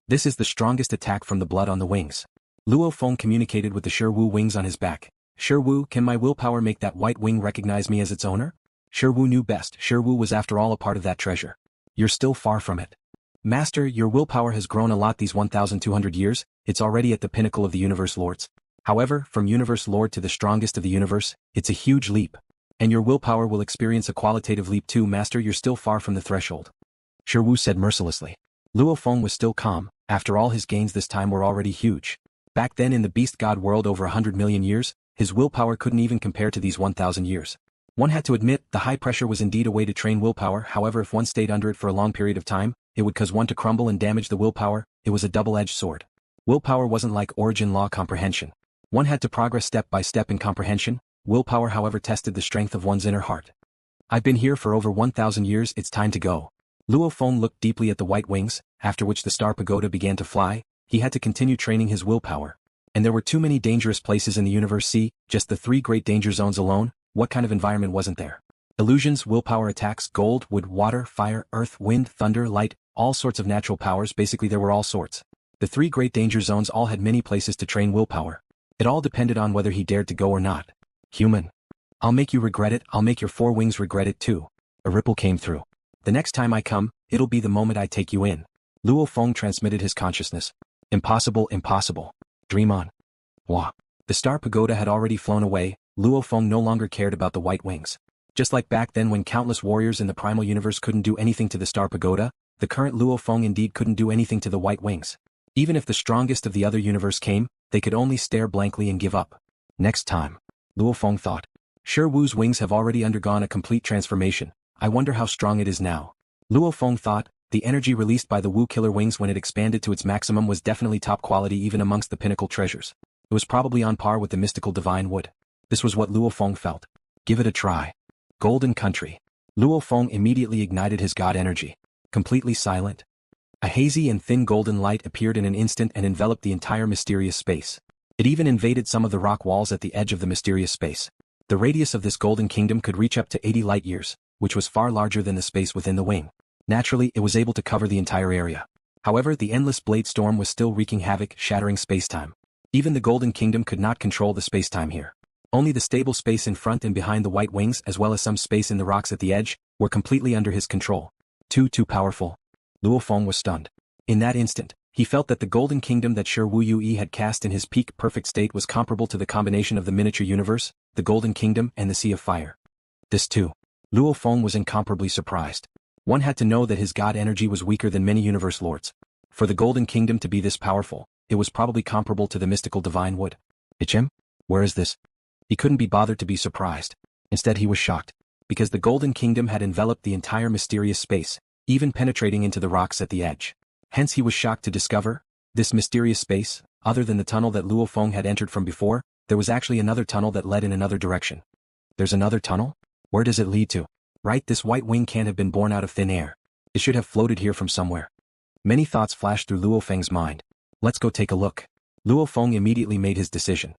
This is the strongest attack from the blood on the wings. Luo Feng communicated with the Shi-Wu wings on his back. Shi-Wu, can my willpower make that white wing recognize me as its owner? Shi-Wu knew best. Shi-Wu was after all a part of that treasure. You're still far from it. Master, your willpower has grown a lot these 1,200 years, it's already at the pinnacle of the universe lords. However, from universe lord to the strongest of the universe, it's a huge leap. And your willpower will experience a qualitative leap too, Master, you're still far from the threshold. Shi-Wu said mercilessly. Luo Feng was still calm, after all his gains this time were already huge. Back then in the beast god world over 100 million years, his willpower couldn't even compare to these 1,000 years. One had to admit, the high pressure was indeed a way to train willpower, however if one stayed under it for a long period of time, it would cause one to crumble and damage the willpower, it was a double-edged sword. Willpower wasn't like origin law comprehension. One had to progress step by step in comprehension, willpower however tested the strength of one's inner heart. I've been here for over 1,000 years, it's time to go. Luo Feng looked deeply at the white wings, after which the star pagoda began to fly, he had to continue training his willpower. And there were too many dangerous places in the universe. See, just the 3 great danger zones alone, what kind of environment wasn't there? Illusions, willpower attacks, gold, wood, water, fire, earth, wind, thunder, light, all sorts of natural powers, basically there were all sorts. The 3 great danger zones all had many places to train willpower. It all depended on whether he dared to go or not. Human. I'll make you regret it, I'll make your 4 wings regret it too. A ripple came through. The next time I come, it'll be the moment I take you in. Luo Feng transmitted his consciousness. Impossible, impossible. Dream on. Wah. The star pagoda had already flown away, Luo Feng no longer cared about the white wings. Just like back then when countless warriors in the primal universe couldn't do anything to the star pagoda, the current Luo Feng indeed couldn't do anything to the white wings. Even if the strongest of the other universe came, they could only stare blankly and give up. Next time. Luo Feng thought. Shi-Wu's wings have already undergone a complete transformation, I wonder how strong it is now. Luo Feng thought, the energy released by the Wu killer wings when it expanded to its maximum was definitely top quality even amongst the pinnacle treasures. It was probably on par with the mystical divine wood. This was what Luo Feng felt. Give it a try. Golden country. Luo Feng immediately ignited his god energy. Completely silent. A hazy and thin golden light appeared in an instant and enveloped the entire mysterious space. It even invaded some of the rock walls at the edge of the mysterious space. The radius of this golden kingdom could reach up to 80 light years, which was far larger than the space within the wing. Naturally, it was able to cover the entire area. However, the endless blade storm was still wreaking havoc, shattering spacetime. Even the golden kingdom could not control the spacetime here. Only the stable space in front and behind the white wings as well as some space in the rocks at the edge, were completely under his control. Too powerful. Luo Feng was stunned. In that instant, he felt that the golden kingdom that Shi-Wu Yue had cast in his peak perfect state was comparable to the combination of the miniature universe, the golden kingdom and the sea of fire. This too. Luo Feng was incomparably surprised. One had to know that his god energy was weaker than many universe lords. For the golden kingdom to be this powerful, it was probably comparable to the mystical divine wood. Ichim? Where is this? He couldn't be bothered to be surprised. Instead he was shocked. Because the golden kingdom had enveloped the entire mysterious space, even penetrating into the rocks at the edge. Hence he was shocked to discover, this mysterious space, other than the tunnel that Luo Feng had entered from before, there was actually another tunnel that led in another direction. There's another tunnel? Where does it lead to? Right, this white wing can't have been born out of thin air. It should have floated here from somewhere. Many thoughts flashed through Luo Feng's mind. Let's go take a look. Luo Feng immediately made his decision.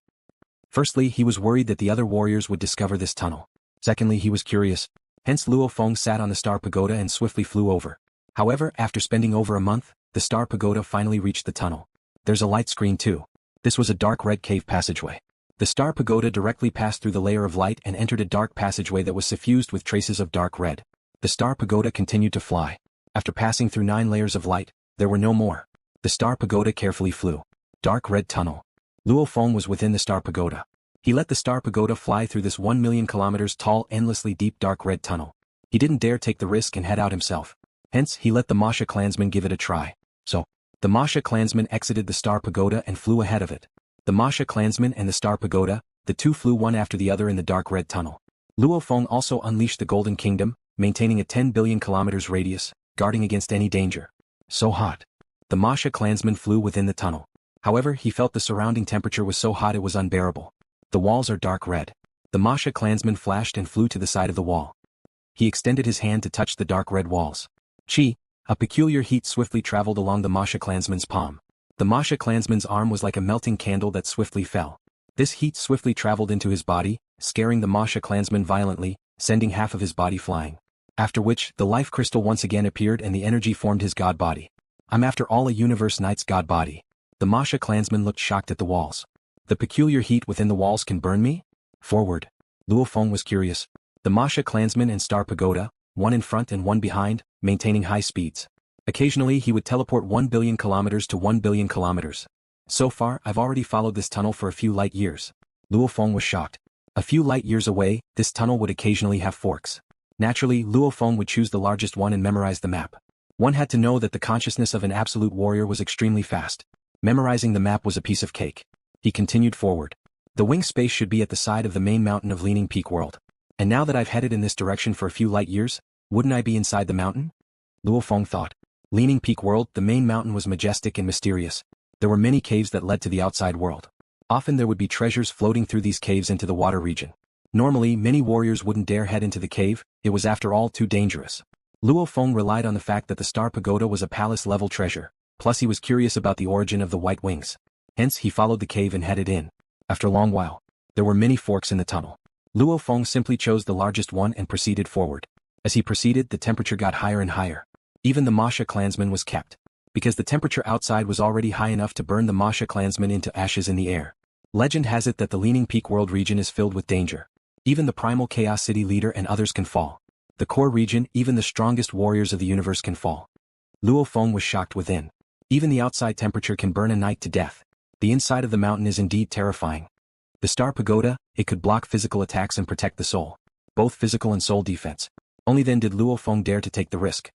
Firstly, he was worried that the other warriors would discover this tunnel. Secondly, he was curious. Hence Luo Feng sat on the star pagoda and swiftly flew over. However, after spending over a month, the star pagoda finally reached the tunnel. There's a light screen too. This was a dark red cave passageway. The star pagoda directly passed through the layer of light and entered a dark passageway that was suffused with traces of dark red. The star pagoda continued to fly. After passing through 9 layers of light, there were no more. The star pagoda carefully flew. Dark red tunnel. Luo Feng was within the star pagoda. He let the star pagoda fly through this 1 million kilometers tall, endlessly deep dark red tunnel. He didn't dare take the risk and head out himself. Hence, he let the Masha clansmen give it a try. So, the Masha clansmen exited the star pagoda and flew ahead of it. The Masha clansmen and the star pagoda, the two flew one after the other in the dark red tunnel. Luo Feng also unleashed the golden kingdom, maintaining a 10 billion kilometers radius, guarding against any danger. So hot. The Masha clansmen flew within the tunnel. However, he felt the surrounding temperature was so hot it was unbearable. The walls are dark red. The Masha clansman flashed and flew to the side of the wall. He extended his hand to touch the dark red walls. Chi, a peculiar heat swiftly traveled along the Masha clansman's palm. The Masha clansman's arm was like a melting candle that swiftly fell. This heat swiftly traveled into his body, scaring the Masha clansman violently, sending half of his body flying. After which, the life crystal once again appeared and the energy formed his god body. I'm after all a universe knight's god body. The Masha clansman looked shocked at the walls. The peculiar heat within the walls can burn me? Forward. Luo Feng was curious. The Masha clansman and Star Pagoda, one in front and one behind, maintaining high speeds. Occasionally he would teleport 1 billion kilometers to 1 billion kilometers. So far, I've already followed this tunnel for a few light years. Luo Feng was shocked. A few light years away, this tunnel would occasionally have forks. Naturally, Luo Feng would choose the largest one and memorize the map. One had to know that the consciousness of an absolute warrior was extremely fast. Memorizing the map was a piece of cake. He continued forward. The wing space should be at the side of the main mountain of Leaning Peak World. And now that I've headed in this direction for a few light years, wouldn't I be inside the mountain? Luo Feng thought. Leaning Peak World, the main mountain was majestic and mysterious. There were many caves that led to the outside world. Often there would be treasures floating through these caves into the water region. Normally, many warriors wouldn't dare head into the cave, it was after all too dangerous. Luo Feng relied on the fact that the Star Pagoda was a palace-level treasure, plus he was curious about the origin of the white wings. Hence he followed the cave and headed in. After a long while, there were many forks in the tunnel. Luo Feng simply chose the largest one and proceeded forward. As he proceeded, the temperature got higher and higher. Even the Masha clansman was kept. Because the temperature outside was already high enough to burn the Masha clansman into ashes in the air. Legend has it that the Leaning Peak World region is filled with danger. Even the primal Chaos City leader and others can fall. The core region, even the strongest warriors of the universe can fall. Luo Feng was shocked within. Even the outside temperature can burn a knight to death. The inside of the mountain is indeed terrifying. The Star Pagoda, it could block physical attacks and protect the soul. Both physical and soul defense. Only then did Luo Feng dare to take the risk.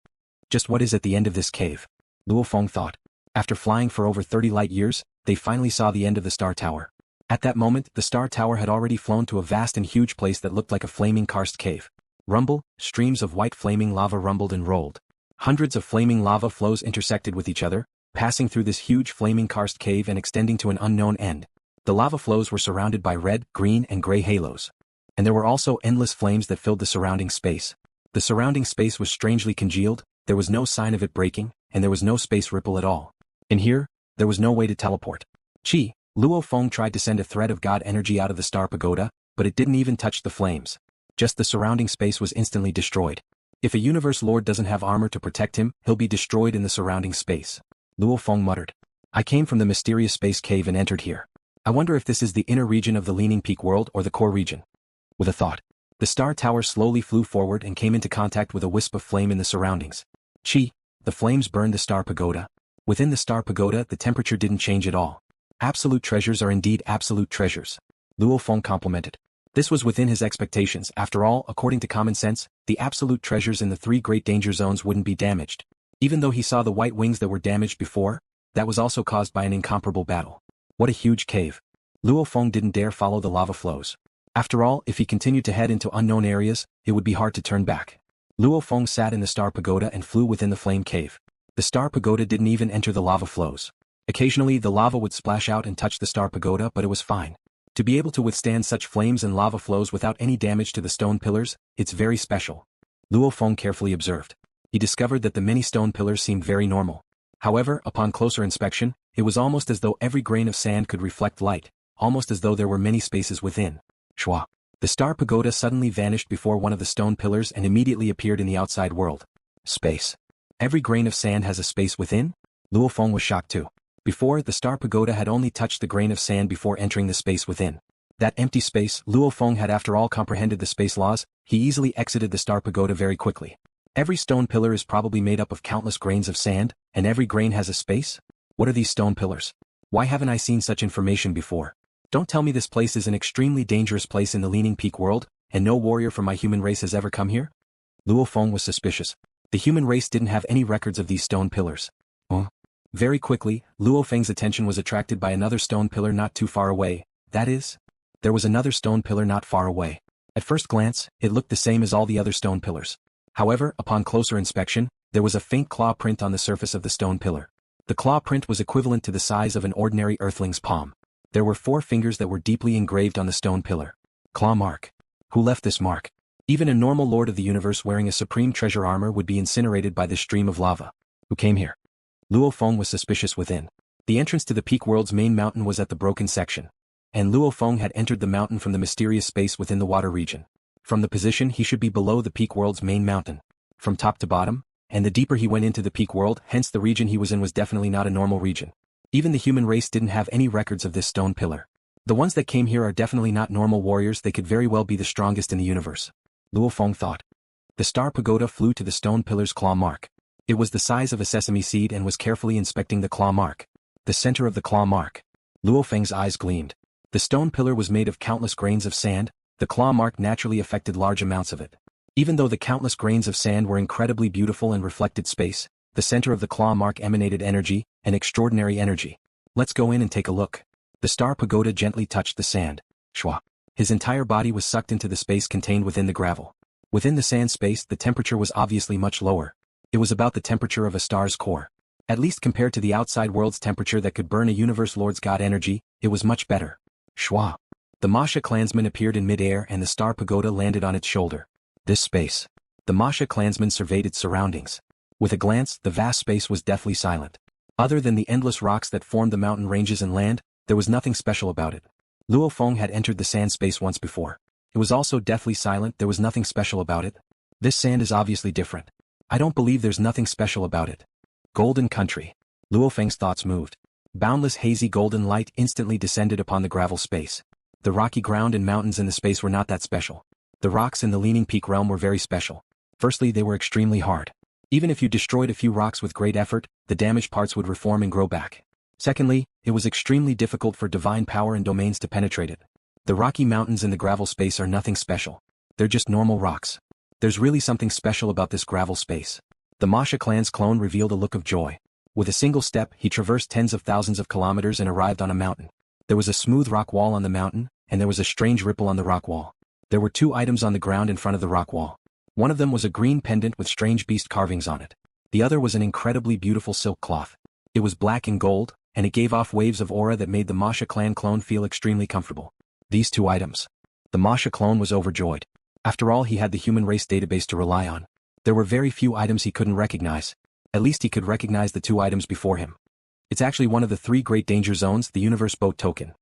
Just what is at the end of this cave? Luo Feng thought. After flying for over 30 light years, they finally saw the end of the Star Tower. At that moment, the Star Tower had already flown to a vast and huge place that looked like a flaming karst cave. Rumble, streams of white flaming lava rumbled and rolled. Hundreds of flaming lava flows intersected with each other, passing through this huge flaming karst cave and extending to an unknown end. The lava flows were surrounded by red, green, and gray halos. And there were also endless flames that filled the surrounding space. The surrounding space was strangely congealed, there was no sign of it breaking, and there was no space ripple at all. In here, there was no way to teleport. Luo Feng tried to send a thread of God energy out of the Star Pagoda, but it didn't even touch the flames. Just the surrounding space was instantly destroyed. If a universe lord doesn't have armor to protect him, he'll be destroyed in the surrounding space. Luo Feng muttered. I came from the mysterious space cave and entered here. I wonder if this is the inner region of the Leaning Peak World or the core region. With a thought, the Star Tower slowly flew forward and came into contact with a wisp of flame in the surroundings. The flames burned the Star Pagoda. Within the Star Pagoda, the temperature didn't change at all. Absolute treasures are indeed absolute treasures. Luo Feng complimented. This was within his expectations. After all, according to common sense, the absolute treasures in the 3 great danger zones wouldn't be damaged. Even though he saw the white wings that were damaged before, that was also caused by an incomparable battle. What a huge cave. Luo Feng didn't dare follow the lava flows. After all, if he continued to head into unknown areas, it would be hard to turn back. Luo Feng sat in the Star Pagoda and flew within the flame cave. The Star Pagoda didn't even enter the lava flows. Occasionally the lava would splash out and touch the Star Pagoda, but it was fine. To be able to withstand such flames and lava flows without any damage to the stone pillars, it's very special. Luo Feng carefully observed. He discovered that the many stone pillars seemed very normal. However, upon closer inspection, it was almost as though every grain of sand could reflect light, almost as though there were many spaces within. Shwa. The Star Pagoda suddenly vanished before one of the stone pillars and immediately appeared in the outside world. Space. Every grain of sand has a space within? Luo Feng was shocked too. Before, the Star Pagoda had only touched the grain of sand before entering the space within. That empty space, Luo Feng had after all comprehended the space laws, he easily exited the Star Pagoda very quickly. Every stone pillar is probably made up of countless grains of sand, and every grain has a space? What are these stone pillars? Why haven't I seen such information before? Don't tell me this place is an extremely dangerous place in the Leaning Peak World, and no warrior from my human race has ever come here? Luo Feng was suspicious. The human race didn't have any records of these stone pillars. Very quickly, Luo Feng's attention was attracted by another stone pillar not too far away. That is, there was another stone pillar not far away. At first glance, it looked the same as all the other stone pillars. However, upon closer inspection, there was a faint claw print on the surface of the stone pillar. The claw print was equivalent to the size of an ordinary earthling's palm. There were 4 fingers that were deeply engraved on the stone pillar. Claw mark. Who left this mark? Even a normal lord of the universe wearing a supreme treasure armor would be incinerated by this stream of lava. Who came here? Luo Feng was suspicious within. The entrance to the Peak World's main mountain was at the broken section. And Luo Feng had entered the mountain from the mysterious space within the water region. From the position he should be below the Peak World's main mountain. From top to bottom, and the deeper he went into the peak world, hence the region he was in was definitely not a normal region. Even the human race didn't have any records of this stone pillar. The ones that came here are definitely not normal warriors, they could very well be the strongest in the universe. Luo Feng thought. The star pagoda flew to the stone pillar's claw mark. It was the size of a sesame seed and was carefully inspecting the claw mark. The center of the claw mark. Luo Feng's eyes gleamed. The stone pillar was made of countless grains of sand, the claw mark naturally affected large amounts of it. Even though the countless grains of sand were incredibly beautiful and reflected space, the center of the claw mark emanated energy, an extraordinary energy. Let's go in and take a look. The star pagoda gently touched the sand. Shwa. His entire body was sucked into the space contained within the gravel. Within the sand space, the temperature was obviously much lower. It was about the temperature of a star's core. At least compared to the outside world's temperature that could burn a universe lord's god energy, it was much better. Shwa. The Masha clansman appeared in mid-air and the star pagoda landed on its shoulder. This space. The Masha clansman surveyed its surroundings. With a glance, the vast space was deathly silent. Other than the endless rocks that formed the mountain ranges and land, there was nothing special about it. Luo Feng had entered the sand space once before. It was also deathly silent, there was nothing special about it. This sand is obviously different. I don't believe there's nothing special about it. Golden country. Luo Feng's thoughts moved. Boundless hazy golden light instantly descended upon the gravel space. The rocky ground and mountains in the space were not that special. The rocks in the leaning peak realm were very special. Firstly, they were extremely hard. Even if you destroyed a few rocks with great effort, the damaged parts would reform and grow back. Secondly, it was extremely difficult for divine power and domains to penetrate it. The rocky mountains in the gravel space are nothing special. They're just normal rocks. There's really something special about this gravel space. The Masha clan's clone revealed a look of joy. With a single step, he traversed tens of thousands of kilometers and arrived on a mountain. There was a smooth rock wall on the mountain, and there was a strange ripple on the rock wall. There were two items on the ground in front of the rock wall. One of them was a green pendant with strange beast carvings on it. The other was an incredibly beautiful silk cloth. It was black and gold, and it gave off waves of aura that made the Masha clan clone feel extremely comfortable. These two items. The Masha clone was overjoyed. After all, he had the human race database to rely on. There were very few items he couldn't recognize. At least he could recognize the two items before him. It's actually one of the 3 great danger zones, the universe boat token.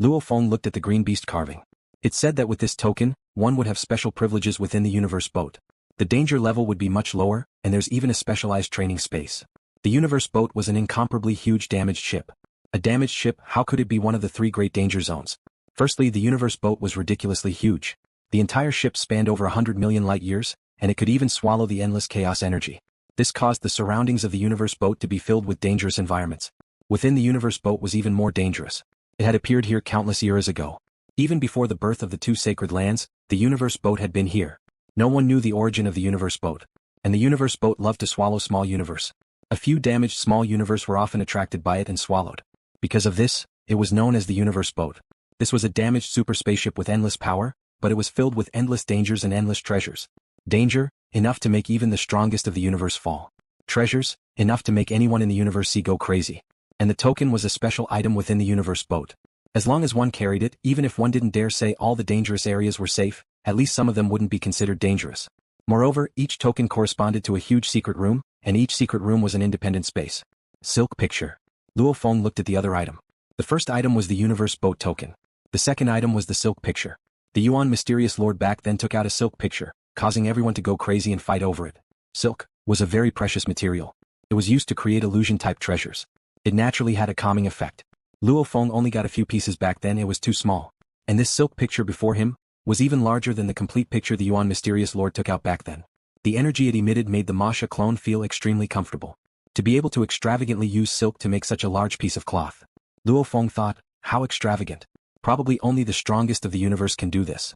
Luo Feng looked at the green beast carving. It said that with this token, one would have special privileges within the universe boat. The danger level would be much lower, and there's even a specialized training space. The universe boat was an incomparably huge damaged ship. A damaged ship, how could it be one of the 3 great danger zones? Firstly, the universe boat was ridiculously huge. The entire ship spanned over 100 million light years, and it could even swallow the endless chaos energy. This caused the surroundings of the universe boat to be filled with dangerous environments. Within the universe boat was even more dangerous. It had appeared here countless eras ago. Even before the birth of the 2 sacred lands, the universe boat had been here. No one knew the origin of the universe boat. And the universe boat loved to swallow small universe. A few damaged small universe were often attracted by it and swallowed. Because of this, it was known as the universe boat. This was a damaged super spaceship with endless power, but it was filled with endless dangers and endless treasures. Danger, enough to make even the strongest of the universe fall. Treasures, enough to make anyone in the universe go crazy. And the token was a special item within the universe boat. As long as one carried it, even if one didn't dare say all the dangerous areas were safe, at least some of them wouldn't be considered dangerous. Moreover, each token corresponded to a huge secret room, and each secret room was an independent space. Silk picture. Luo Feng looked at the other item. The first item was the universe boat token. The second item was the silk picture. The Yuan mysterious lord back then took out a silk picture, causing everyone to go crazy and fight over it. Silk was a very precious material. It was used to create illusion-type treasures. It naturally had a calming effect. Luo Feng only got a few pieces back then, it was too small. And this silk picture before him was even larger than the complete picture the Yuan mysterious lord took out back then. The energy it emitted made the Masha clone feel extremely comfortable. To be able to extravagantly use silk to make such a large piece of cloth. Luo Feng thought, how extravagant. Probably only the strongest of the universe can do this.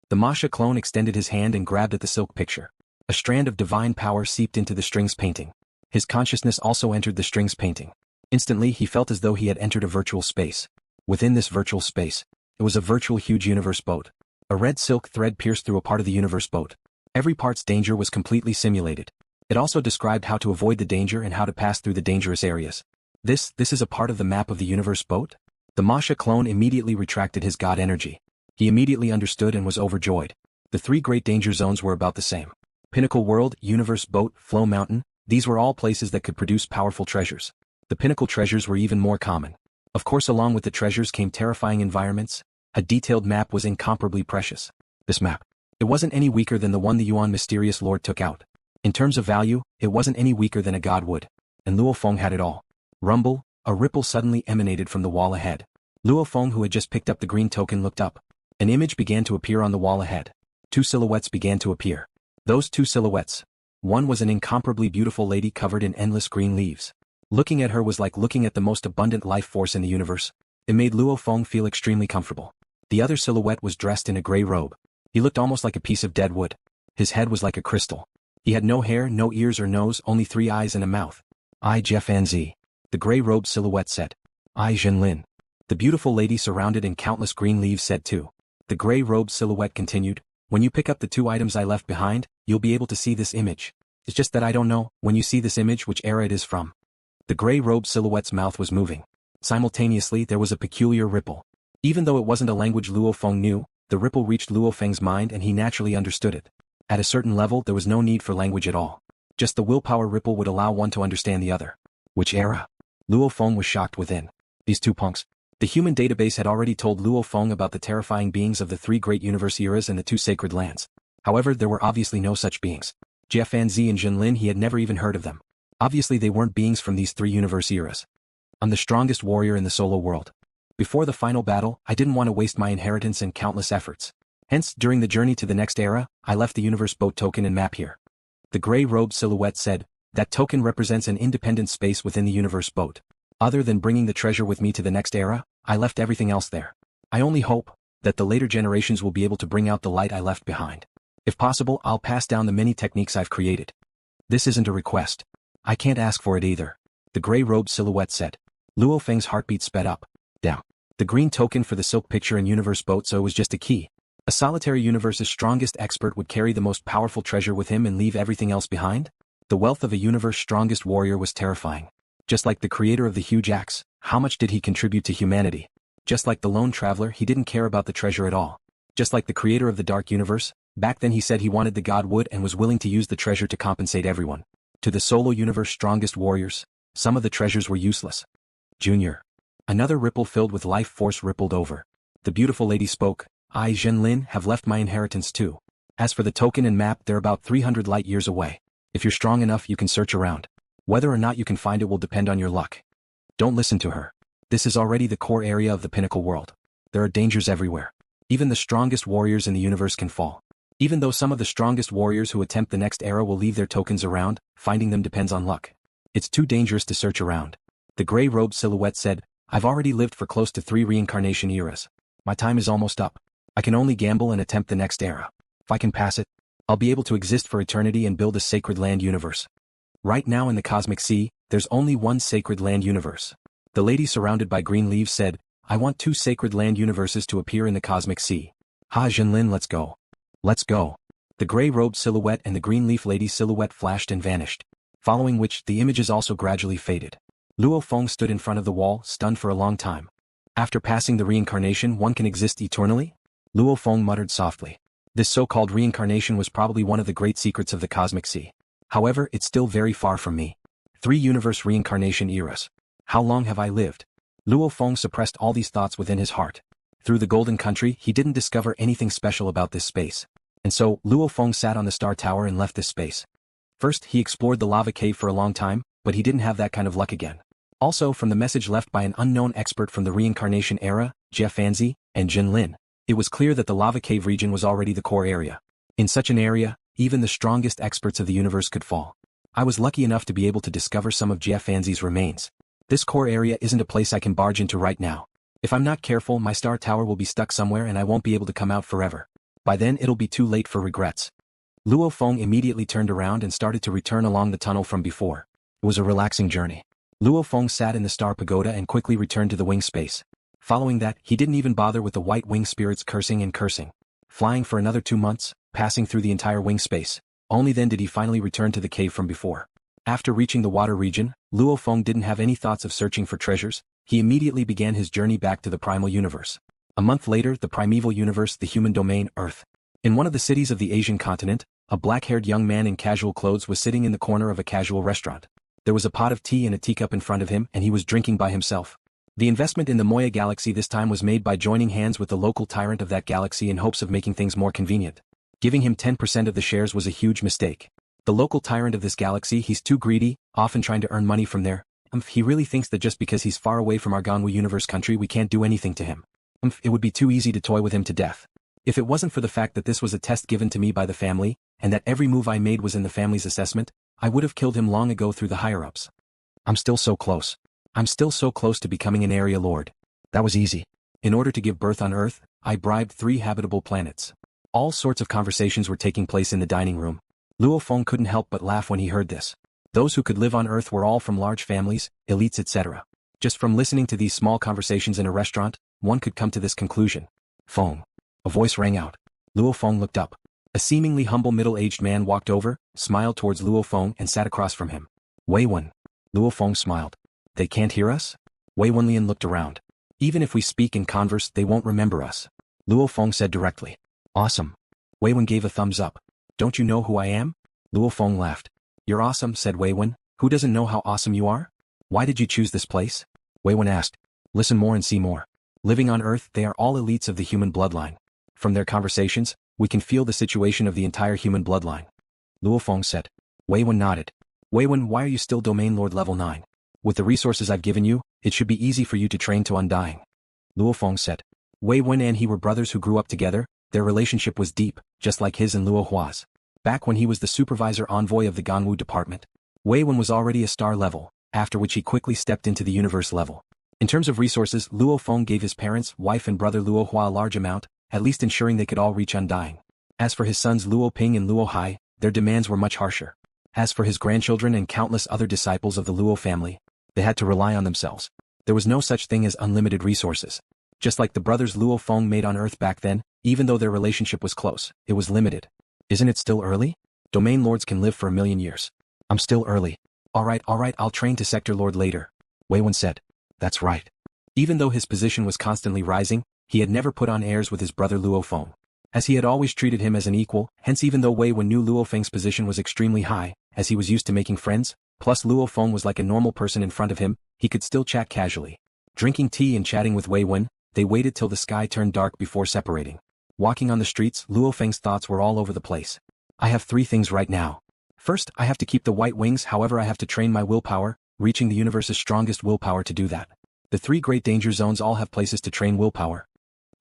The Masha clone extended his hand and grabbed at the silk picture. A strand of divine power seeped into the strings painting. His consciousness also entered the strings painting. Instantly he felt as though he had entered a virtual space. Within this virtual space, it was a virtual huge universe boat. A red silk thread pierced through a part of the universe boat. Every part's danger was completely simulated. It also described how to avoid the danger and how to pass through the dangerous areas. This is a part of the map of the universe boat? The Masha clone immediately retracted his god energy. He immediately understood and was overjoyed. The 3 great danger zones were about the same. Pinnacle world, universe boat, flow mountain, these were all places that could produce powerful treasures. The pinnacle treasures were even more common. Of course, along with the treasures came terrifying environments. A detailed map was incomparably precious. This map. It wasn't any weaker than the one the Yuan mysterious lord took out. In terms of value, It wasn't any weaker than a god would. And Luo Feng had it all. Rumble, a ripple suddenly emanated from the wall ahead. Luo Feng, who had just picked up the green token, looked up. An image began to appear on the wall ahead. Two silhouettes began to appear. Those two silhouettes. One was an incomparably beautiful lady covered in endless green leaves. Looking at her was like looking at the most abundant life force in the universe. It made Luo Feng feel extremely comfortable. The other silhouette was dressed in a gray robe. He looked almost like a piece of dead wood. His head was like a crystal. He had no hair, no ears or nose, only 3 eyes and a mouth. "I, Jie Fan Zi," the gray-robed silhouette said. "I, Jinlin." The beautiful lady surrounded in countless green leaves said too. The gray-robed silhouette continued, "When you pick up the 2 items I left behind, you'll be able to see this image. It's just that I don't know, when you see this image, which era it is from." The gray-robed silhouette's mouth was moving. Simultaneously, there was a peculiar ripple. Even though it wasn't a language Luo Feng knew, the ripple reached Luo Feng's mind and he naturally understood it. At a certain level, there was no need for language at all. Just the willpower ripple would allow one to understand the other. Which era? Luo Feng was shocked within. These 2 punks. The human database had already told Luo Feng about the terrifying beings of the 3 great universe eras and the 2 sacred lands. However, there were obviously no such beings. Jie Fan Zi and Jinlin, he had never even heard of them. Obviously they weren't beings from these 3 universe eras. "I'm the strongest warrior in the solo world. Before the final battle, I didn't want to waste my inheritance and countless efforts. Hence, during the journey to the next era, I left the universe boat token and map here." The gray-robed silhouette said, "That token represents an independent space within the universe boat. Other than bringing the treasure with me to the next era, I left everything else there. I only hope that the later generations will be able to bring out the light I left behind. If possible, I'll pass down the many techniques I've created." "This isn't a request. I can't ask for it either," the gray-robed silhouette said. Luo Feng's heartbeat sped up. Down. The green token for the silk picture and universe boat, so it was just a key. A solitary universe's strongest expert would carry the most powerful treasure with him and leave everything else behind? The wealth of a universe's strongest warrior was terrifying. Just like the creator of the huge axe, how much did he contribute to humanity? Just like the lone traveler, he didn't care about the treasure at all. Just like the creator of the dark universe, back then he said he wanted the god wood and was willing to use the treasure to compensate everyone. To the solo universe's strongest warriors, some of the treasures were useless. "Junior." Another ripple filled with life force rippled over. The beautiful lady spoke, "I, Jinlin, have left my inheritance too. As for the token and map, they're about 300 light years away. If you're strong enough, you can search around. Whether or not you can find it will depend on your luck. Don't listen to her. This is already the core area of the pinnacle world. There are dangers everywhere. Even the strongest warriors in the universe can fall. Even though some of the strongest warriors who attempt the next era will leave their tokens around, finding them depends on luck. It's too dangerous to search around." The gray-robed silhouette said, "I've already lived for close to 3 reincarnation eras. My time is almost up. I can only gamble and attempt the next era. If I can pass it, I'll be able to exist for eternity and build a sacred land universe. Right now in the cosmic sea, there's only one sacred land universe." The lady surrounded by green leaves said, "I want 2 sacred land universes to appear in the cosmic sea. Ha Jinlin, let's go. Let's go." The gray-robed silhouette and the green leaf lady silhouette flashed and vanished, following which the images also gradually faded. Luo Feng stood in front of the wall, stunned for a long time. "After passing the reincarnation, one can exist eternally?" Luo Feng muttered softly. This so-called reincarnation was probably one of the great secrets of the cosmic sea. However, it's still very far from me. 3 universe reincarnation eras. How long have I lived? Luo Feng suppressed all these thoughts within his heart. Through the Golden Country, he didn't discover anything special about this space. And so, Luo Feng sat on the Star Tower and left this space. First, he explored the lava cave for a long time, but he didn't have that kind of luck again. Also, from the message left by an unknown expert from the reincarnation era, Jie Fan Zi, and Jinlin, it was clear that the lava cave region was already the core area. In such an area, even the strongest experts of the universe could fall. I was lucky enough to be able to discover some of Jie Fan Zi's remains. This core area isn't a place I can barge into right now. If I'm not careful, my Star Tower will be stuck somewhere and I won't be able to come out forever. By then it'll be too late for regrets." Luo Feng immediately turned around and started to return along the tunnel from before. It was a relaxing journey. Luo Feng sat in the star pagoda and quickly returned to the wing space. Following that, he didn't even bother with the white wing spirits cursing and cursing. Flying for another 2 months, passing through the entire wing space. Only then did he finally return to the cave from before. After reaching the water region, Luo Feng didn't have any thoughts of searching for treasures. He immediately began his journey back to the primal universe. A month later, the primeval universe, the human domain, Earth. In one of the cities of the Asian continent, a black-haired young man in casual clothes was sitting in the corner of a casual restaurant. There was a pot of tea and a teacup in front of him, and he was drinking by himself. The investment in the Moya galaxy this time was made by joining hands with the local tyrant of that galaxy in hopes of making things more convenient. Giving him 10% of the shares was a huge mistake. The local tyrant of this galaxy, he's too greedy, often trying to earn money from there. He really thinks that just because he's far away from our Ganwu universe country we can't do anything to him. It would be too easy to toy with him to death. If it wasn't for the fact that this was a test given to me by the family, and that every move I made was in the family's assessment, I would have killed him long ago through the higher-ups. I'm still so close. I'm still so close to becoming an area lord. That was easy. In order to give birth on Earth, I bribed 3 habitable planets. All sorts of conversations were taking place in the dining room. Luo Feng couldn't help but laugh when he heard this. Those who could live on Earth were all from large families, elites etc. Just from listening to these small conversations in a restaurant, one could come to this conclusion. Feng. A voice rang out. Luo Feng looked up. A seemingly humble middle-aged man walked over, smiled towards Luo Feng and sat across from him. Wei Wen. Luo Feng smiled. They can't hear us? Wei Wenlian looked around. Even if we speak and converse, they won't remember us. Luo Feng said directly. Awesome. Wei Wen gave a thumbs up. Don't you know who I am? Luo Feng laughed. You're awesome, said Wei Wen. Who doesn't know how awesome you are? Why did you choose this place? Wei Wen asked. Listen more and see more. Living on Earth, they are all elites of the human bloodline. From their conversations, we can feel the situation of the entire human bloodline. Luo Feng said. Wei Wen nodded. Wei Wen, why are you still Domain Lord level 9? With the resources I've given you, it should be easy for you to train to Undying. Luo Feng said. Wei Wen and he were brothers who grew up together, their relationship was deep, just like his and Luo Hua's. Back when he was the supervisor envoy of the Ganwu department, Wei Wen was already a star level, after which he quickly stepped into the universe level. In terms of resources, Luo Feng gave his parents, wife and brother Luo Hua a large amount, at least ensuring they could all reach Undying. As for his sons Luo Ping and Luo Hai, their demands were much harsher. As for his grandchildren and countless other disciples of the Luo family, they had to rely on themselves. There was no such thing as unlimited resources. Just like the brothers Luo Feng made on Earth back then, even though their relationship was close, it was limited. Isn't it still early? Domain lords can live for 1,000,000 years. I'm still early. Alright, I'll train to Sector Lord later. Wei Wen said. That's right. Even though his position was constantly rising, he had never put on airs with his brother Luo Feng, as he had always treated him as an equal. Hence, even though Wei Wen knew Luo Feng's position was extremely high, as he was used to making friends, plus Luo Feng was like a normal person in front of him, he could still chat casually. Drinking tea and chatting with Wei Wen, they waited till the sky turned dark before separating. Walking on the streets, Luo Feng's thoughts were all over the place. I have 3 things right now. First, I have to keep the white wings, however I have to train my willpower, reaching the universe's strongest willpower to do that. The 3 great danger zones all have places to train willpower.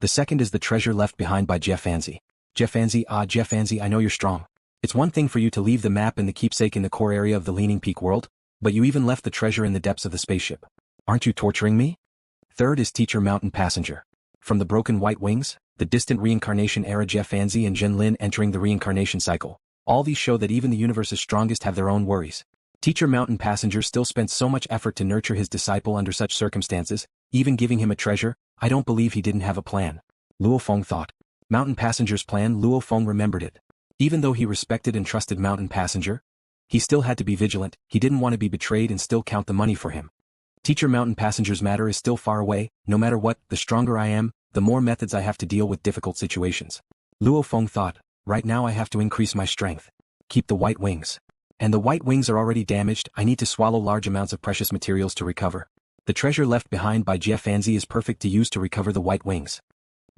The second is the treasure left behind by Jie Fan Zi. Jie Fan Zi, Jie Fan Zi, I know you're strong. It's one thing for you to leave the map and the keepsake in the core area of the Leaning Peak world, but you even left the treasure in the depths of the spaceship. Aren't you torturing me? Third is Teacher Mountain Passenger. From the broken white wings, the distant reincarnation era Jie Fan Zi and Zhen Lin entering the reincarnation cycle. All these show that even the universe's strongest have their own worries. Teacher Mountain Passenger still spent so much effort to nurture his disciple under such circumstances, even giving him a treasure. I don't believe he didn't have a plan. Luo Feng thought. Mountain Passenger's plan. Luo Feng remembered it. Even though he respected and trusted Mountain Passenger, he still had to be vigilant. He didn't want to be betrayed and still count the money for him. Teacher Mountain Passenger's matter is still far away. No matter what, the stronger I am, the more methods I have to deal with difficult situations. Luo Feng thought. Right now I have to increase my strength. Keep the white wings. And the white wings are already damaged. I need to swallow large amounts of precious materials to recover. The treasure left behind by Jie Fan Zi is perfect to use to recover the white wings.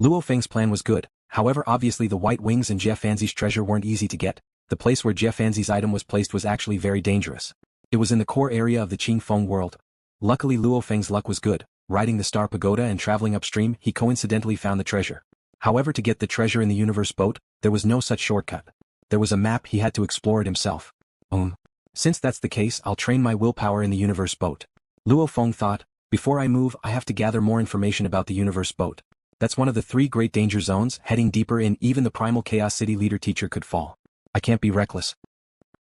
Luo Feng's plan was good. However, obviously the white wings and Jie Fan Zi's treasure weren't easy to get. The place where Jie Fan Zi's item was placed was actually very dangerous. It was in the core area of the Qing Feng world. Luckily Luo Feng's luck was good. Riding the Star Pagoda and traveling upstream, he coincidentally found the treasure. However, to get the treasure in the universe boat, there was no such shortcut. There was a map, he had to explore it himself. Since that's the case, I'll train my willpower in the universe boat. Luo Feng thought, before I move, I have to gather more information about the universe boat. That's one of the 3 great danger zones. Heading deeper in, even the primal chaos city leader teacher could fall. I can't be reckless.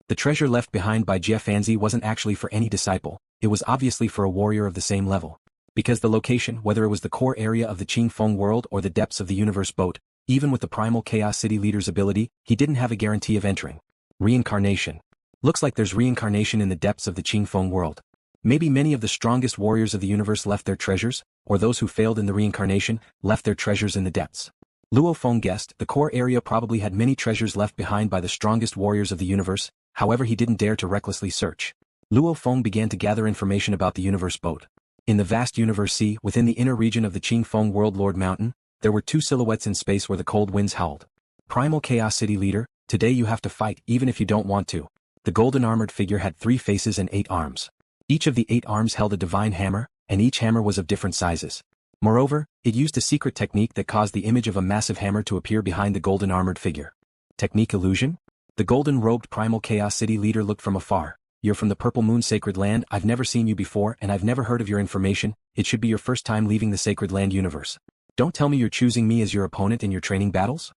The treasure left behind by Jie Fan Zi wasn't actually for any disciple. It was obviously for a warrior of the same level. Because the location, whether it was the core area of the Qing Feng world or the depths of the universe boat, even with the primal chaos city leader's ability, he didn't have a guarantee of entering. Reincarnation. Looks like there's reincarnation in the depths of the Qing Feng world. Maybe many of the strongest warriors of the universe left their treasures, or those who failed in the reincarnation, left their treasures in the depths. Luo Feng guessed the core area probably had many treasures left behind by the strongest warriors of the universe, however he didn't dare to recklessly search. Luo Feng began to gather information about the universe boat. In the vast universe sea, within the inner region of the Qing Feng world Lord Mountain, there were 2 silhouettes in space where the cold winds howled. Primal Chaos City Leader, today you have to fight even if you don't want to. The golden armored figure had 3 faces and 8 arms. Each of the 8 arms held a divine hammer, and each hammer was of different sizes. Moreover, it used a secret technique that caused the image of a massive hammer to appear behind the golden armored figure. Technique illusion? The golden-robed primal chaos city leader looked from afar. You're from the Purple Moon Sacred Land. I've never seen you before and I've never heard of your information. It should be your first time leaving the Sacred Land universe. Don't tell me you're choosing me as your opponent in your training battles?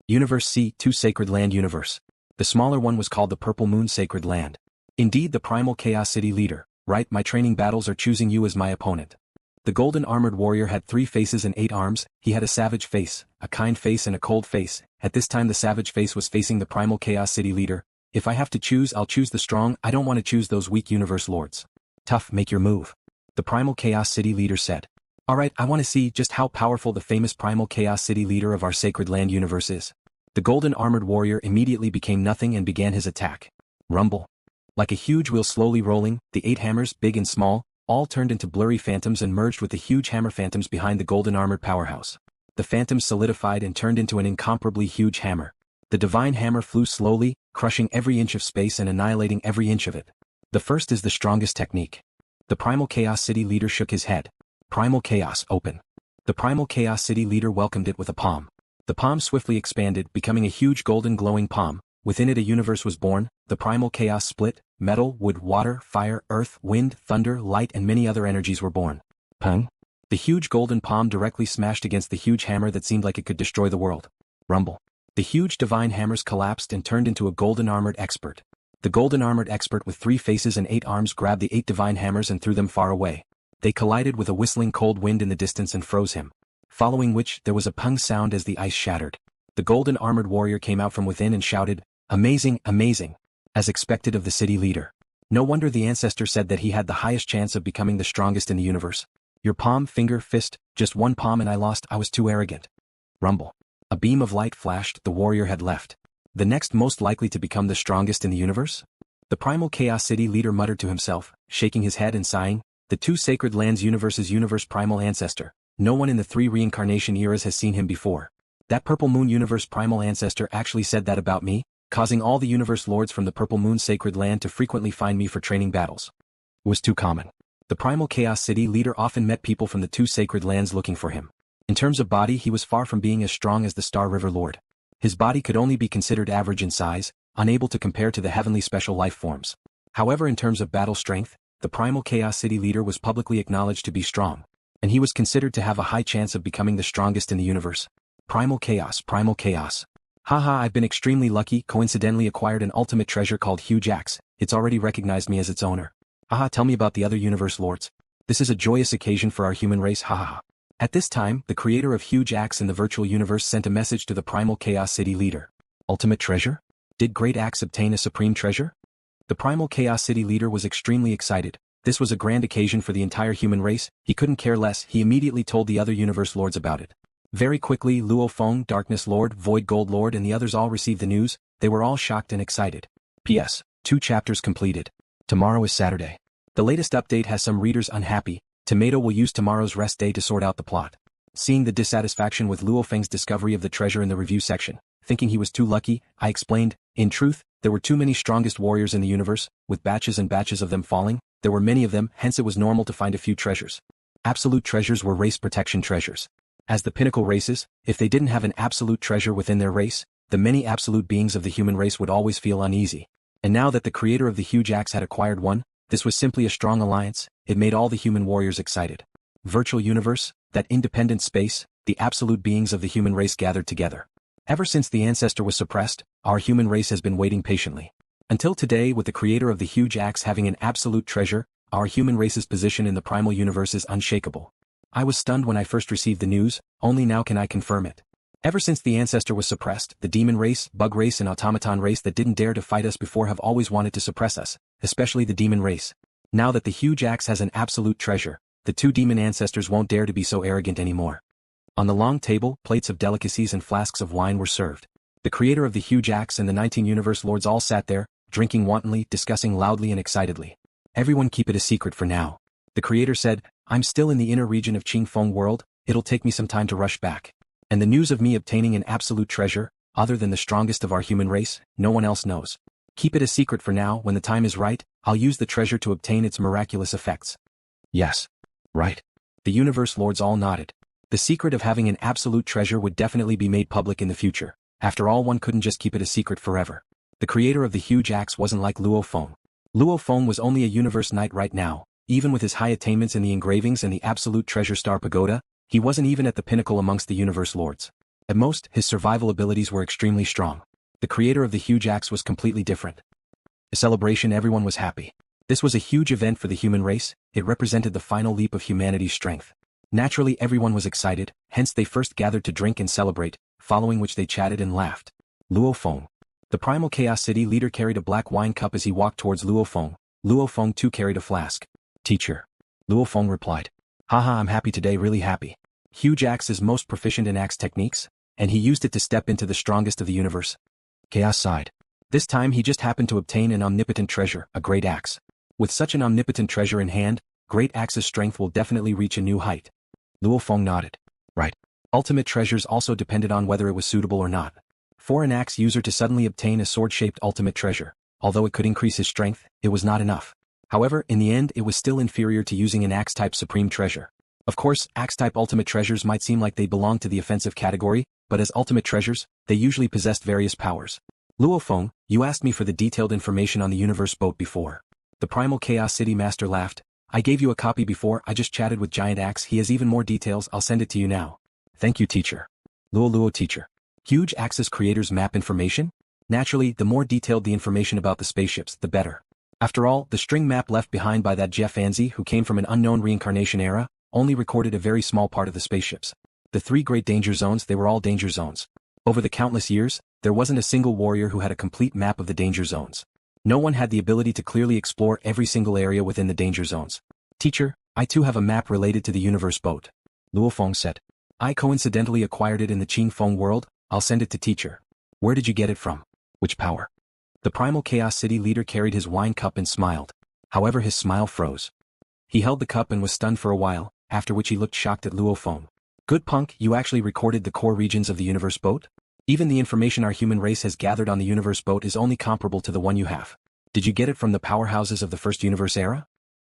Universe C2 Sacred Land Universe. The smaller one was called the Purple Moon Sacred Land. Indeed, the primal chaos city leader, right? My training battles are choosing you as my opponent. The golden armored warrior had 3 faces and 8 arms. He had a savage face, a kind face and a cold face. At this time the savage face was facing the primal chaos city leader. If I have to choose, I'll choose the strong. I don't want to choose those weak universe lords. Tough, make your move. The primal chaos city leader said. Alright, I want to see just how powerful the famous primal chaos city leader of our Sacred Land universe is. The golden armored warrior immediately became nothing and began his attack. Rumble. Like a huge wheel slowly rolling, the 8 hammers, big and small, all turned into blurry phantoms and merged with the huge hammer phantoms behind the golden armored powerhouse. The phantoms solidified and turned into an incomparably huge hammer. The divine hammer flew slowly, crushing every inch of space and annihilating every inch of it. The first is the strongest technique. The primal chaos city leader shook his head. Primal chaos, open. The primal chaos city leader welcomed it with a palm. The palm swiftly expanded, becoming a huge golden glowing palm. Within it a universe was born. The primal chaos split. Metal, wood, water, fire, earth, wind, thunder, light and many other energies were born. Pung. The huge golden palm directly smashed against the huge hammer that seemed like it could destroy the world. Rumble. The huge divine hammers collapsed and turned into a golden armored expert. The golden armored expert with 3 faces and 8 arms grabbed the 8 divine hammers and threw them far away. They collided with a whistling cold wind in the distance and froze him. Following which, there was a pung sound as the ice shattered. The golden armored warrior came out from within and shouted, "Amazing, amazing!" As expected of the city leader. No wonder the ancestor said that he had the highest chance of becoming the strongest in the universe. Your palm, finger, fist, just one palm and I lost. I was too arrogant. Rumble. A beam of light flashed. The warrior had left. The next most likely to become the strongest in the universe? The primal chaos city leader muttered to himself, shaking his head and sighing. The 2 Sacred Lands universe's universe primal ancestor. No one in the 3 reincarnation eras has seen him before. That Purple Moon universe primal ancestor actually said that about me, causing all the universe lords from the Purple Moon Sacred Land to frequently find me for training battles. It was too common. The primal chaos city leader often met people from the 2 Sacred Lands looking for him. In terms of body, he was far from being as strong as the Star River Lord. His body could only be considered average in size, unable to compare to the heavenly special life forms. However, in terms of battle strength, the primal chaos city leader was publicly acknowledged to be strong, and he was considered to have a high chance of becoming the strongest in the universe. Primal chaos, primal chaos. Haha, I've been extremely lucky, coincidentally acquired an ultimate treasure called Huge Axe. It's already recognized me as its owner. Haha, tell me about the other universe lords. This is a joyous occasion for our human race, haha. At this time, the creator of Huge Axe in the virtual universe sent a message to the primal chaos city leader. Ultimate treasure? Did Great Axe obtain a supreme treasure? The primal chaos city leader was extremely excited. This was a grand occasion for the entire human race. He couldn't care less. He immediately told the other universe lords about it. Very quickly, Luo Feng, Darkness Lord, Void Gold Lord and the others all received the news. They were all shocked and excited. P.S. 2 chapters completed. Tomorrow is Saturday. The latest update has some readers unhappy. Tomato will use tomorrow's rest day to sort out the plot. Seeing the dissatisfaction with Luo Feng's discovery of the treasure in the review section, thinking he was too lucky, I explained, in truth, there were too many strongest warriors in the universe, with batches and batches of them falling. There were many of them, hence it was normal to find a few treasures. Absolute treasures were race protection treasures. As the pinnacle races, if they didn't have an absolute treasure within their race, the many absolute beings of the human race would always feel uneasy. And now that the creator of the Huge Axe had acquired one, this was simply a strong alliance. It made all the human warriors excited. Virtual universe, that independent space, the absolute beings of the human race gathered together. Ever since the ancestor was suppressed, our human race has been waiting patiently. Until today, with the creator of the Huge Axe having an absolute treasure, our human race's position in the primal universe is unshakable. I was stunned when I first received the news, only now can I confirm it. Ever since the ancestor was suppressed, the demon race, bug race and automaton race that didn't dare to fight us before have always wanted to suppress us, especially the demon race. Now that the Huge Axe has an absolute treasure, the 2 demon ancestors won't dare to be so arrogant anymore. On the long table, plates of delicacies and flasks of wine were served. The creator of the Huge Axe and the 19 universe lords all sat there, drinking wantonly, discussing loudly and excitedly. Everyone keep it a secret for now. The creator said, I'm still in the inner region of Qingfeng world, it'll take me some time to rush back. And the news of me obtaining an absolute treasure, other than the strongest of our human race, no one else knows. Keep it a secret for now. When the time is right, I'll use the treasure to obtain its miraculous effects. Yes. Right. The universe lords all nodded. The secret of having an absolute treasure would definitely be made public in the future. After all, one couldn't just keep it a secret forever. The creator of the huge axe wasn't like Luo Feng. Luo Feng was only a universe knight right now. Even with his high attainments in the engravings and the absolute treasure star pagoda, he wasn't even at the pinnacle amongst the universe lords. At most, his survival abilities were extremely strong. The creator of the huge axe was completely different. A celebration, everyone was happy. This was a huge event for the human race. It represented the final leap of humanity's strength. Naturally, everyone was excited, hence they first gathered to drink and celebrate, following which they chatted and laughed. Luo Feng. The primal Chaos City leader carried a black wine cup as he walked towards Luo Feng. Luo Feng too carried a flask. Teacher. Luo Feng replied. Haha, I'm happy today, really happy. Huge axe is most proficient in axe techniques, and he used it to step into the strongest of the universe. Chaos sighed. This time he just happened to obtain an omnipotent treasure, a great axe. With such an omnipotent treasure in hand, great axe's strength will definitely reach a new height. Luo Feng nodded. Right. Ultimate treasures also depended on whether it was suitable or not. For an axe user to suddenly obtain a sword-shaped ultimate treasure, although it could increase his strength, it was not enough. However, in the end it was still inferior to using an axe-type supreme treasure. Of course, axe-type ultimate treasures might seem like they belong to the offensive category, but as ultimate treasures, they usually possessed various powers. Luo Feng, you asked me for the detailed information on the universe boat before. The primal Chaos City master laughed. I gave you a copy before, I just chatted with Giant Axe, he has even more details, I'll send it to you now. Thank you, teacher. Luo teacher. Huge Axe's creator's map information? Naturally, the more detailed the information about the spaceships, the better. After all, the string map left behind by that Jie Fan Zi who came from an unknown reincarnation era, only recorded a very small part of the spaceships. The 3 great danger zones, they were all danger zones. Over the countless years, there wasn't a single warrior who had a complete map of the danger zones. No one had the ability to clearly explore every single area within the danger zones. Teacher, I too have a map related to the universe boat. Luo Feng said. I coincidentally acquired it in the Qing Feng world, I'll send it to teacher. Where did you get it from? Which power? The primal Chaos City leader carried his wine cup and smiled. However, his smile froze. He held the cup and was stunned for a while, after which he looked shocked at Luo Feng. Good punk, you actually recorded the core regions of the universe boat? Even the information our human race has gathered on the universe boat is only comparable to the one you have. Did you get it from the powerhouses of the first universe era?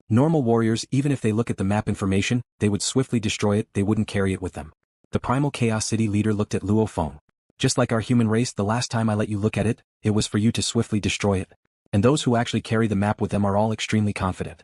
Normal warriors, even if they look at the map information, they would swiftly destroy it, they wouldn't carry it with them. The primal Chaos City leader looked at Luo Feng. Just like our human race, the last time I let you look at it, it was for you to swiftly destroy it. And those who actually carry the map with them are all extremely confident.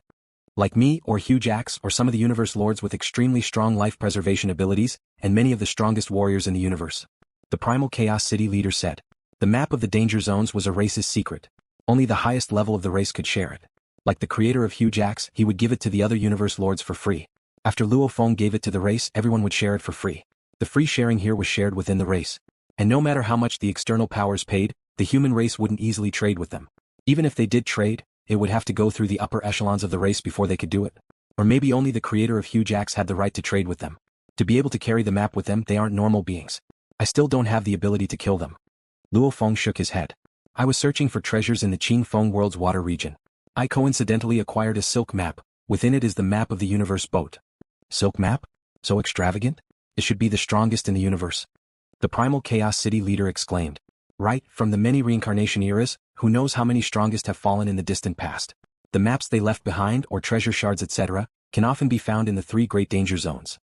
Like me, or Huge Axe, or some of the universe lords with extremely strong life preservation abilities, and many of the strongest warriors in the universe. The primal Chaos City leader said. The map of the danger zones was a race's secret. Only the highest level of the race could share it. Like the creator of Huge Axe, he would give it to the other universe lords for free. After Luo Feng gave it to the race, everyone would share it for free. The free sharing here was shared within the race. And no matter how much the external powers paid, the human race wouldn't easily trade with them. Even if they did trade, it would have to go through the upper echelons of the race before they could do it. Or maybe only the creator of Huge Axe had the right to trade with them. To be able to carry the map with them, they aren't normal beings. I still don't have the ability to kill them. Luo Feng shook his head. I was searching for treasures in the Qing Feng world's water region. I coincidentally acquired a silk map. Within it is the map of the universe boat. Silk map? So extravagant? It should be the strongest in the universe. The primal Chaos City leader exclaimed. Right, from the many reincarnation eras, who knows how many strongest have fallen in the distant past. The maps they left behind, or treasure shards etc., can often be found in the 3 great danger zones.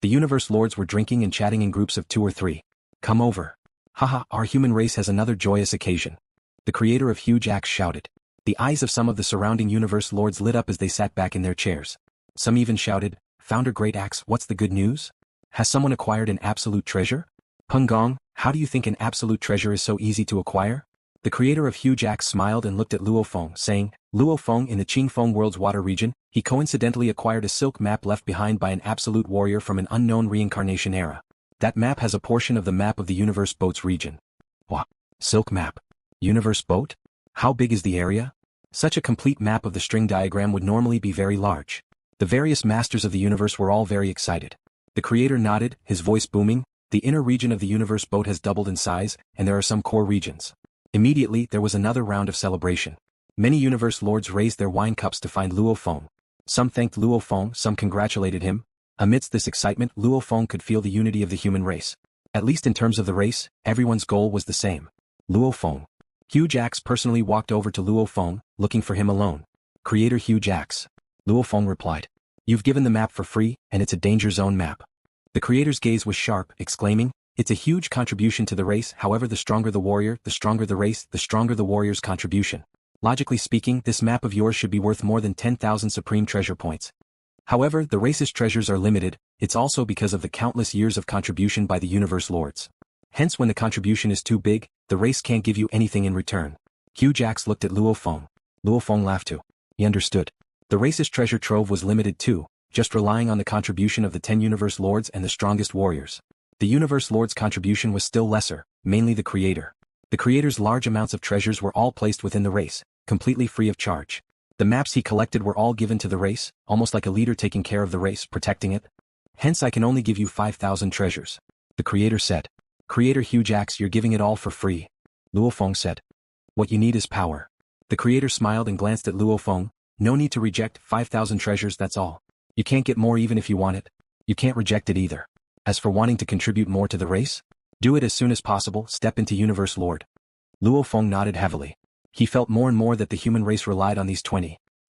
The universe lords were drinking and chatting in groups of 2 or 3. Come over. Haha, our human race has another joyous occasion. The creator of Huge Axe shouted. The eyes of some of the surrounding universe lords lit up as they sat back in their chairs. Some even shouted, Founder Great Axe, what's the good news? Has someone acquired an absolute treasure? Peng Gong, how do you think an absolute treasure is so easy to acquire? The creator of Huge Axe smiled and looked at Luo Feng, saying, Luo Feng in the Qing Feng world's water region, he coincidentally acquired a silk map left behind by an absolute warrior from an unknown reincarnation era. That map has a portion of the map of the universe boat's region. What? Silk map? Universe boat? How big is the area? Such a complete map of the string diagram would normally be very large. The various masters of the universe were all very excited. The creator nodded, his voice booming. The inner region of the universe boat has doubled in size, and there are some core regions. Immediately, there was another round of celebration. Many universe lords raised their wine cups to find Luo Feng. Some thanked Luo Feng, some congratulated him. Amidst this excitement, Luo Feng could feel the unity of the human race. At least in terms of the race, everyone's goal was the same. Luo Feng. Huge Axe personally walked over to Luo Feng, looking for him alone. Creator Huge Axe. Luo Feng replied. You've given the map for free, and it's a danger zone map. The creator's gaze was sharp, exclaiming, it's a huge contribution to the race. However, the stronger the warrior, the stronger the race, the stronger the warrior's contribution. Logically speaking, this map of yours should be worth more than 10,000 supreme treasure points. However, the race's treasures are limited. It's also because of the countless years of contribution by the universe lords. Hence, when the contribution is too big, the race can't give you anything in return. Huge Axe looked at Luo Feng. Luo Feng laughed too. He understood. The race's treasure trove was limited too, just relying on the contribution of the 10 universe lords and the strongest warriors. The universe lord's contribution was still lesser, mainly the creator. The creator's large amounts of treasures were all placed within the race, completely free of charge. The maps he collected were all given to the race, almost like a leader taking care of the race, protecting it. Hence I can only give you 5,000 treasures. The creator said. Creator Huge Axe, you're giving it all for free. Luo Feng said. What you need is power. The creator smiled and glanced at Luo Feng. No need to reject 5,000 treasures, that's all. You can't get more even if you want it. You can't reject it either. As for wanting to contribute more to the race, do it as soon as possible, step into Universe Lord. Luo Feng nodded heavily. He felt more and more that the human race relied on these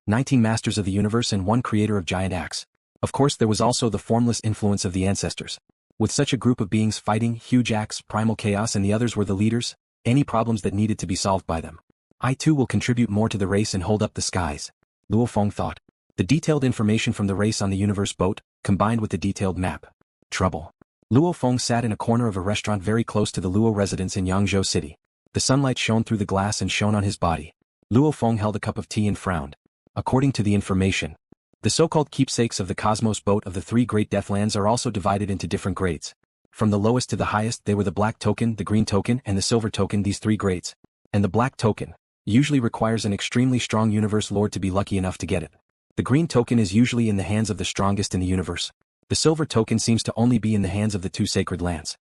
19 masters of the universe and one creator of giant axe. Of course there was also the formless influence of the ancestors. With such a group of beings fighting, Huge Axe, Primal Chaos and the others were the leaders, any problems that needed to be solved by them. I too will contribute more to the race and hold up the skies. Luo Feng thought. The detailed information from the race on the universe boat, combined with the detailed map. Trouble. Luo Feng sat in a corner of a restaurant very close to the Luo residence in Yangzhou City. The sunlight shone through the glass and shone on his body. Luo Feng held a cup of tea and frowned. According to the information, the so-called keepsakes of the Cosmos boat of the three great deathlands are also divided into different grades. From the lowest to the highest they were the black token, the green token and the silver token, these three grades. And the black token usually requires an extremely strong universe lord to be lucky enough to get it. The green token is usually in the hands of the strongest in the universe. The silver token seems to only be in the hands of the two sacred lands.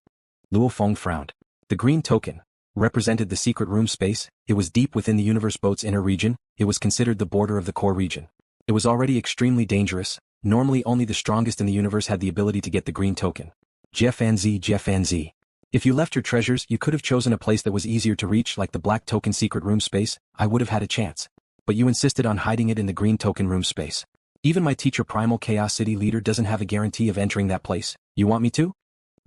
Luo Feng frowned. The green token represented the secret room space. It was deep within the universe boat's inner region. It was considered the border of the core region. It was already extremely dangerous. Normally only the strongest in the universe had the ability to get the green token. Jie Fan Zi, Jie Fan Zi. If you left your treasures, you could have chosen a place that was easier to reach like the black token secret room space. I would have had a chance. But you insisted on hiding it in the green token room space. Even my teacher Primal Chaos City leader doesn't have a guarantee of entering that place. You want me to?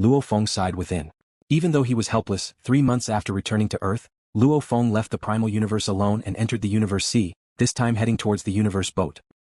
Luo Feng sighed within. Even though he was helpless, 3 months after returning to Earth, Luo Feng left the primal universe alone and entered the universe sea, this time heading towards the universe boat.